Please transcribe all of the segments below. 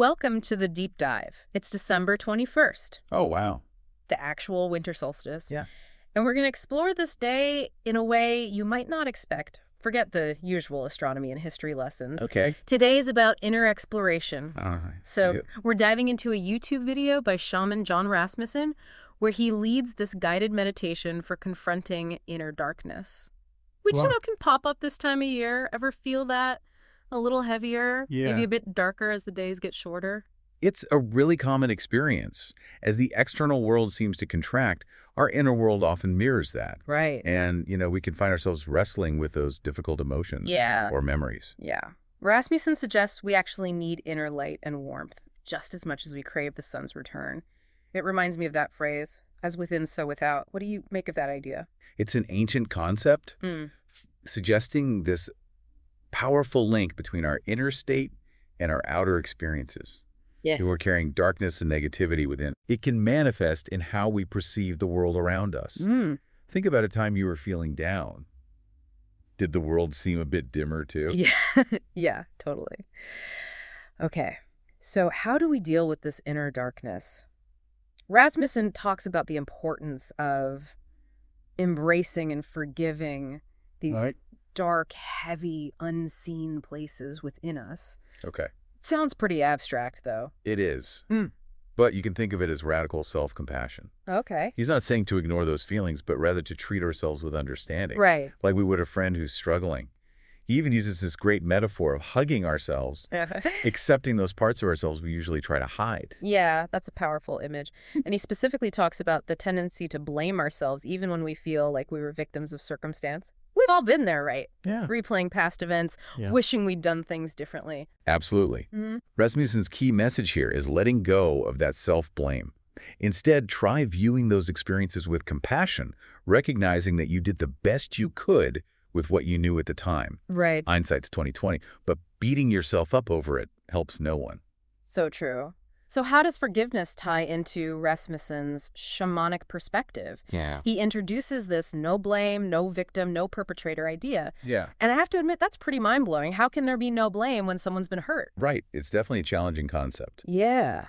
Welcome to the deep dive. It's December 21st, Oh, wow. the actual winter solstice. Yeah. And we're going to explore this day in a way you might not expect. Forget the usual astronomy and history lessons. Okay. Today is about inner exploration. All right. So we're diving into a YouTube video by shaman John Rasmussen, where he leads this guided meditation for confronting inner darkness. Which, Wow. can pop up this time of year. Ever feel that? A little heavier, maybe Yeah. a bit darker as the days get shorter? It's a really common experience. As the external world seems to contract, our inner world often mirrors that. Right. And, we can find ourselves wrestling with those difficult emotions Yeah. or memories. Yeah. Rasmussen suggests we actually need inner light and warmth just as much as we crave the sun's return. It reminds me of that phrase, as within, so without. What do you make of that idea? It's an ancient concept suggesting this powerful link between our inner state and our outer experiences. Yeah. We're carrying darkness and negativity within. It can manifest in how we perceive the world around us. Think about a time you were feeling down. Did the world seem a bit dimmer too? Yeah. Yeah, totally. Okay. So how do we deal with this inner darkness? Rasmussen talks about the importance of embracing and forgiving these Right. dark, heavy, unseen places within us. Okay. Sounds pretty abstract, though. It is. Mm. But you can think of it as radical self-compassion. Okay. He's not saying to ignore those feelings, but rather to treat ourselves with understanding. Right. Like we would a friend who's struggling. He even uses this great metaphor of hugging ourselves, accepting those parts of ourselves we usually try to hide. Yeah, that's a powerful image. And he specifically talks about the tendency to blame ourselves even when we feel like we were victims of circumstance. We've all been there, right? Yeah. Replaying past events, Yeah. wishing we'd done things differently. Absolutely. Rasmussen's key message here is letting go of that self-blame. Instead, try viewing those experiences with compassion, recognizing that you did the best you could with what you knew at the time. Right. Hindsight's 20/20, but beating yourself up over it helps no one. So true. So how does forgiveness tie into Rasmussen's shamanic perspective? Yeah. He introduces this no blame, no victim, no perpetrator idea. Yeah. And I have to admit, that's pretty mind-blowing. How can there be no blame when someone's been hurt? Right. It's definitely a challenging concept. Yeah.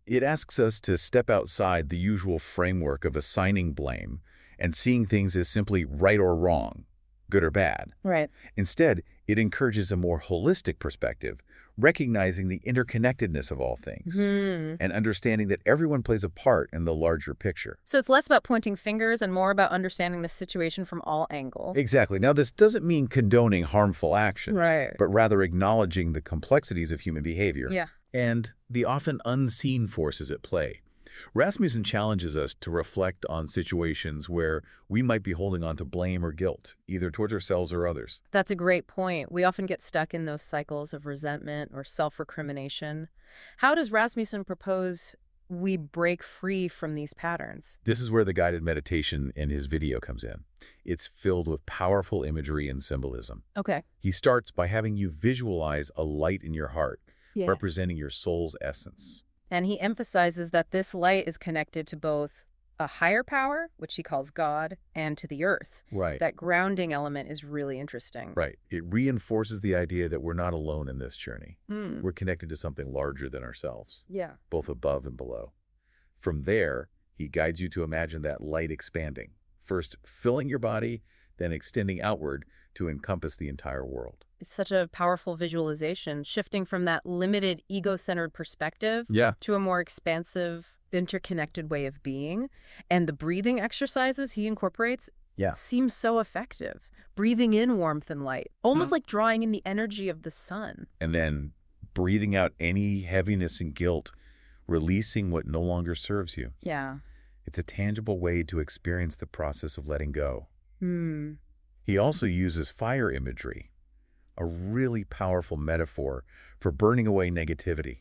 It asks us to step outside the usual framework of assigning blame and seeing things as simply right or wrong, good or bad. Right. Instead, it encourages a more holistic perspective, recognizing the interconnectedness of all things and understanding that everyone plays a part in the larger picture. So it's less about pointing fingers and more about understanding the situation from all angles. Exactly. Now, this doesn't mean condoning harmful actions, Right. but rather acknowledging the complexities of human behavior Yeah. and the often unseen forces at play. Rasmussen challenges us to reflect on situations where we might be holding on to blame or guilt, either towards ourselves or others. That's a great point. We often get stuck in those cycles of resentment or self-recrimination. How does Rasmussen propose we break free from these patterns? This is where the guided meditation in his video comes in. It's filled with powerful imagery and symbolism. Okay. He starts by having you visualize a light in your heart, Yeah. representing your soul's essence. And he emphasizes that this light is connected to both a higher power, which he calls God, and to the earth. Right. That grounding element is really interesting. Right. It reinforces the idea that we're not alone in this journey. Mm. We're connected to something larger than ourselves, Yeah. both above and below. From there, he guides you to imagine that light expanding, first filling your body, then extending outward to encompass the entire world. It's such a powerful visualization, shifting from that limited ego-centered perspective Yeah. to a more expansive, interconnected way of being. And the breathing exercises he incorporates seem so effective. Breathing in warmth and light, almost like drawing in the energy of the sun. And then breathing out any heaviness and guilt, releasing what no longer serves you. Yeah. It's a tangible way to experience the process of letting go. Hmm. He also uses fire imagery, a really powerful metaphor for burning away negativity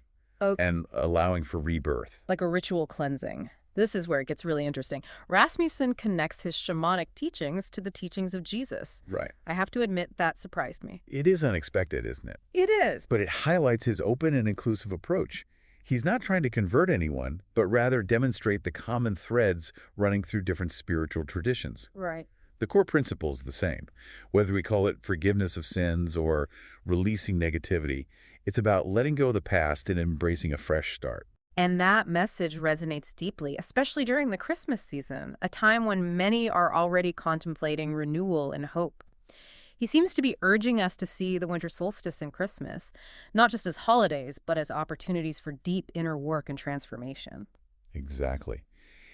and allowing for rebirth. Like a ritual cleansing. This is where it gets really interesting. Rasmussen connects his shamanic teachings to the teachings of Jesus. Right. I have to admit that surprised me. It is unexpected, isn't it? It is. But it highlights his open and inclusive approach. He's not trying to convert anyone, but rather demonstrate the common threads running through different spiritual traditions. Right. The core principle is the same. Whether we call it forgiveness of sins or releasing negativity, It's about letting go of the past and embracing a fresh start. And that message resonates deeply, especially during the Christmas season, a time when many are already contemplating renewal and hope. He seems to be urging us to see the winter solstice and Christmas, not just as holidays, but as opportunities for deep inner work and transformation. Exactly.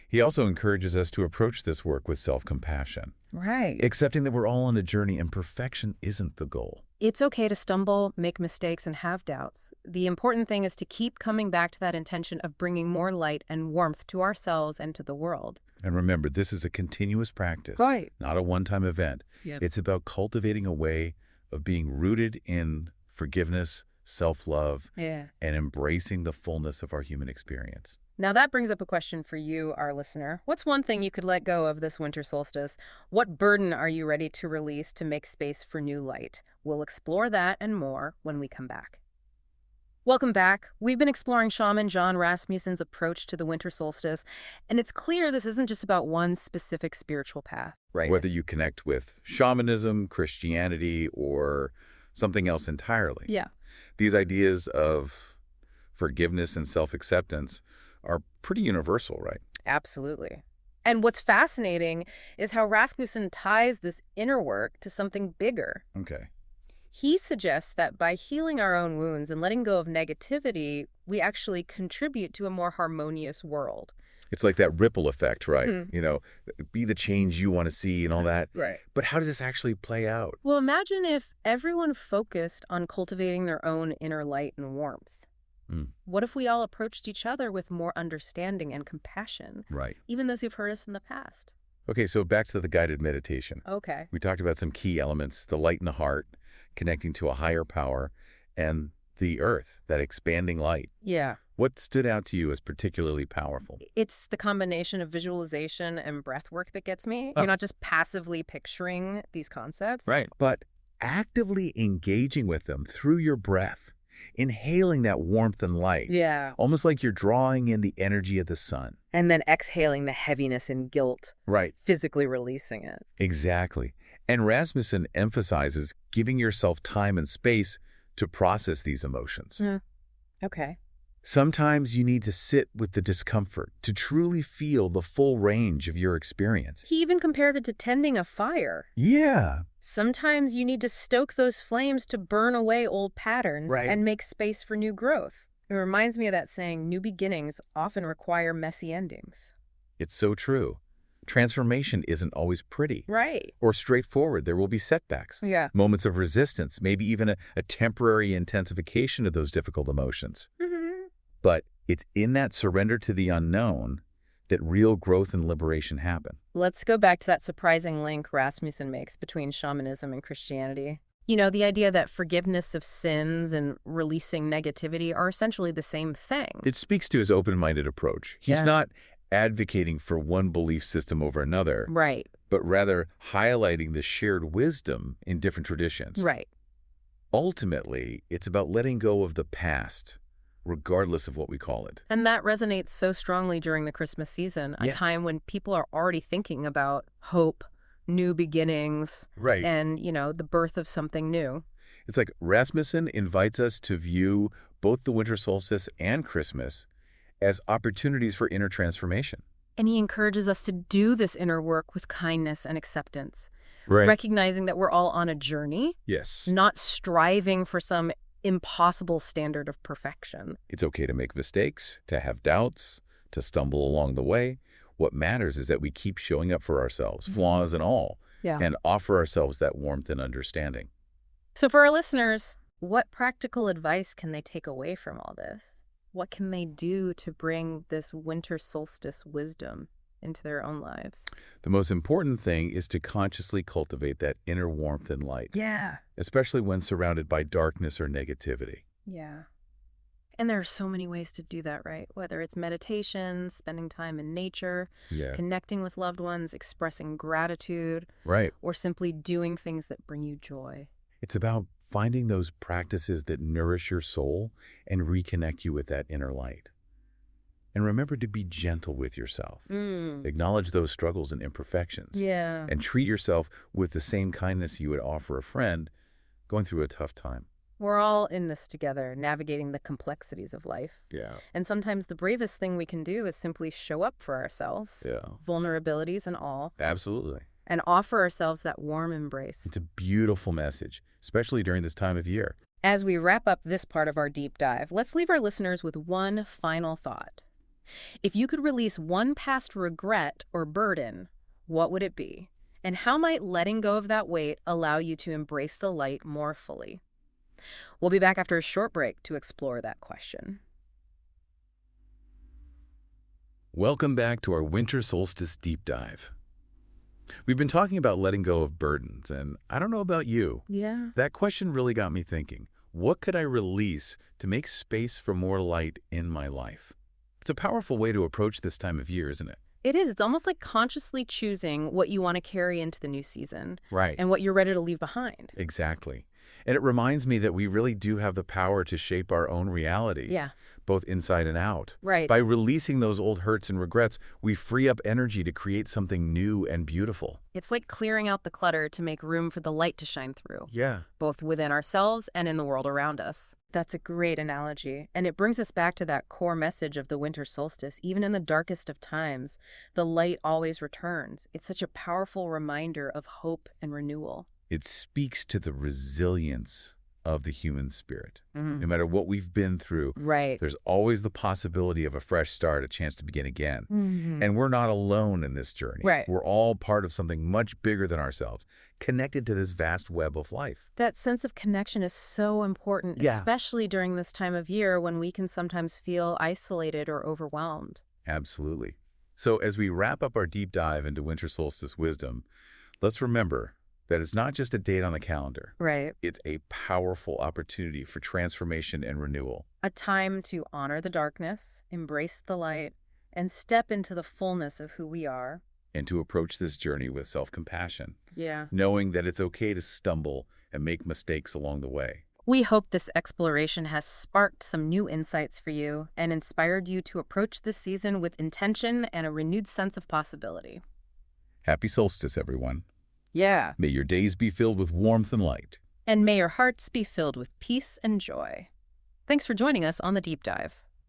He also encourages us to approach this work with self-compassion, Right. accepting that we're all on a journey and perfection isn't the goal. It's okay to stumble, make mistakes, and have doubts. The important thing is to keep coming back to that intention of bringing more light and warmth to ourselves and to the world. And remember, this is a continuous practice, Right. not a one-time event. Yep. It's about cultivating a way of being rooted in forgiveness, self-love, Yeah. and embracing the fullness of our human experience. Now that brings up a question for you, our listener. What's one thing you could let go of this winter solstice? What burden are you ready to release to make space for new light? We'll explore that and more when we come back. Welcome back. We've been exploring shaman John Rasmussen's approach to the winter solstice, and it's clear this isn't just about one specific spiritual path. Right. Whether you connect with shamanism, Christianity, or something else entirely. Yeah. These ideas of forgiveness and self-acceptance are pretty universal, right? Absolutely. And what's fascinating is how Rasmussen ties this inner work to something bigger. Okay. He suggests that by healing our own wounds and letting go of negativity, we actually contribute to a more harmonious world. It's like that ripple effect, right? Hmm. You know, be the change you want to see and all that. Right. But how does this actually play out? Well, imagine if everyone focused on cultivating their own inner light and warmth. What if we all approached each other with more understanding and compassion, Right. even those who've hurt us in the past? Okay, so back to the guided meditation. Okay. We talked about some key elements, the light in the heart, connecting to a higher power, and the earth, that expanding light. Yeah. What stood out to you as particularly powerful? It's the combination of visualization and breath work that gets me. Oh. You're not just passively picturing these concepts. Right. But actively engaging with them through your breath, inhaling that warmth and light. Yeah. Almost like you're drawing in the energy of the sun. And then exhaling the heaviness and guilt, Right. physically releasing it. Exactly. And Rasmussen emphasizes giving yourself time and space to process these emotions. Okay. Sometimes you need to sit with the discomfort to truly feel the full range of your experience. He even compares it to tending a fire. Yeah. Sometimes you need to stoke those flames to burn away old patterns Right. and make space for new growth. It reminds me of that saying, new beginnings often require messy endings. It's so true. Transformation isn't always pretty Right. or straightforward. There will be setbacks, Yeah. moments of resistance, maybe even a temporary intensification of those difficult emotions. But it's in that surrender to the unknown that real growth and liberation happen. Let's go back to that surprising link Rasmussen makes between shamanism and Christianity. You know, the idea that forgiveness of sins and releasing negativity are essentially the same thing. It speaks to his open-minded approach. He's Yeah. not advocating for one belief system over another, Right. but rather highlighting the shared wisdom in different traditions. Right. Ultimately, it's about letting go of the past, regardless of what we call it. And that resonates so strongly during the Christmas season, a Yeah. time when people are already thinking about hope, new beginnings, Right. and, the birth of something new. It's like Rasmussen invites us to view both the winter solstice and Christmas as opportunities for inner transformation. And he encourages us to do this inner work with kindness and acceptance, Right. recognizing that we're all on a journey, Yes. not striving for some impossible standard of perfection. It's okay to make mistakes, to have doubts, to stumble along the way. What matters is that we keep showing up for ourselves, flaws and all, Yeah. and offer ourselves that warmth and understanding. So for our listeners, what practical advice can they take away from all this? What can they do to bring this winter solstice wisdom into their own lives? The most important thing is to consciously cultivate that inner warmth and light, Yeah. especially when surrounded by darkness or negativity. Yeah. And there are so many ways to do that, right? Whether it's meditation, spending time in nature, Yeah. connecting with loved ones, expressing gratitude, Right. or simply doing things that bring you joy. It's about finding those practices that nourish your soul and reconnect you with that inner light. And remember to be gentle with yourself. Acknowledge those struggles and imperfections. Yeah. And treat yourself with the same kindness you would offer a friend going through a tough time. We're all in this together, navigating the complexities of life. Yeah. And sometimes the bravest thing we can do is simply show up for ourselves, Yeah. vulnerabilities and all, Absolutely. and offer ourselves that warm embrace. It's a beautiful message, especially during this time of year. As we wrap up this part of our deep dive, let's leave our listeners with one final thought. If you could release one past regret or burden, what would it be? And how might letting go of that weight allow you to embrace the light more fully? We'll be back after a short break to explore that question. Welcome back to our winter solstice deep dive. We've been talking about letting go of burdens, and I don't know about you. Yeah. That question really got me thinking. What could I release to make space for more light in my life? It's a powerful way to approach this time of year, isn't it? It is. It's almost like consciously choosing what you want to carry into the new season. Right. And what you're ready to leave behind. Exactly. And it reminds me that we really do have the power to shape our own reality. Yeah. Both inside and out. Right. By releasing those old hurts and regrets, we free up energy to create something new and beautiful. It's like clearing out the clutter to make room for the light to shine through. Yeah. Both within ourselves and in the world around us. That's a great analogy. And it brings us back to that core message of the winter solstice. Even in the darkest of times, the light always returns. It's such a powerful reminder of hope and renewal. It speaks to the resilience of the human spirit. No matter what we've been through, Right. there's always the possibility of a fresh start, a chance to begin again. And we're not alone in this journey. Right. We're all part of something much bigger than ourselves, connected to this vast web of life. That sense of connection is so important, Yeah. especially during this time of year when we can sometimes feel isolated or overwhelmed. Absolutely. So as we wrap up our deep dive into winter solstice wisdom, let's remember that it's not just a date on the calendar. Right. It's a powerful opportunity for transformation and renewal. A time to honor the darkness, embrace the light, and step into the fullness of who we are. And to approach this journey with self-compassion, Yeah. knowing that it's okay to stumble and make mistakes along the way. We hope this exploration has sparked some new insights for you and inspired you to approach this season with intention and a renewed sense of possibility. Happy solstice, everyone. Yeah. May your days be filled with warmth and light. And may your hearts be filled with peace and joy. Thanks for joining us on the Deep Dive.